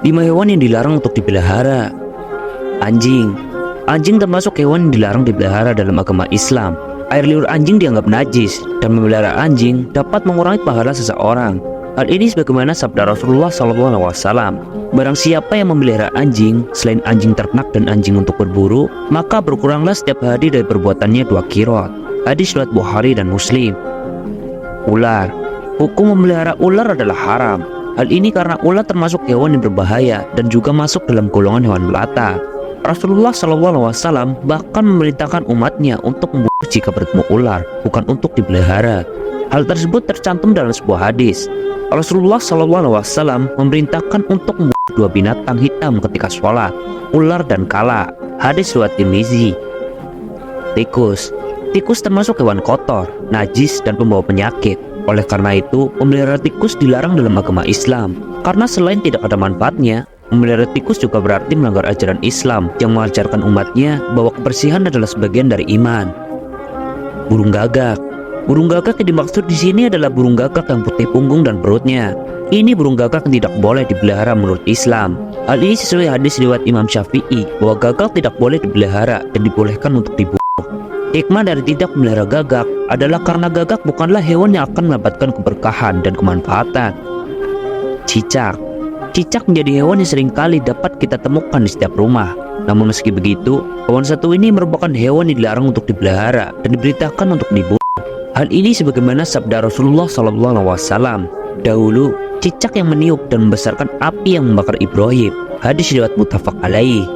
5 hewan yang dilarang untuk dipelihara. Anjing. Anjing termasuk hewan yang dilarang dipelihara dalam agama Islam. Air liur anjing dianggap najis, dan memelihara anjing dapat mengurangi pahala seseorang. Hal ini sebagaimana sabda Rasulullah SAW. Barang siapa yang memelihara anjing selain anjing ternak dan anjing untuk berburu, maka berkuranglah setiap hari dari perbuatannya 2 qirot. Hadis riwayat Bukhari dan Muslim. Ular. Hukum memelihara ular adalah haram. Hal ini karena ular termasuk hewan yang berbahaya dan juga masuk dalam golongan hewan melata. Rasulullah SAW bahkan memerintahkan umatnya untuk membunuh jika bertemu ular, bukan untuk dipelihara. Hal tersebut tercantum dalam sebuah hadis. Rasulullah SAW memerintahkan untuk membunuh 2 binatang hitam ketika sholat, ular dan kala. Hadis riwayat Tirmizi. Tikus. Tikus termasuk hewan kotor, najis, dan pembawa penyakit. Oleh karena itu, memelihara tikus dilarang dalam agama Islam. Karena selain tidak ada manfaatnya, memelihara tikus juga berarti melanggar ajaran Islam yang mengajarkan umatnya bahwa kebersihan adalah sebagian dari iman. Burung gagak. Burung gagak yang dimaksud di sini adalah burung gagak yang putih punggung dan perutnya. Ini burung gagak yang tidak boleh dipelihara menurut Islam. Hal ini sesuai hadis riwayat Imam Syafi'i bahwa gagak tidak boleh dipelihara dan dibolehkan untuk dibunuh. Hikmah dari tidak memelihara gagak adalah karena gagak bukanlah hewan yang akan mendapatkan keberkahan dan kemanfaatan. Cicak. Cicak menjadi hewan yang seringkali dapat kita temukan di setiap rumah. Namun meski begitu, hewan satu ini merupakan hewan yang dilarang untuk dipelihara dan diberitakan untuk dibunuh. Hal ini sebagaimana sabda Rasulullah SAW. Dahulu, cicak yang meniup dan membesarkan api yang membakar Ibrahim. Hadis riwayat muttafaq alaih.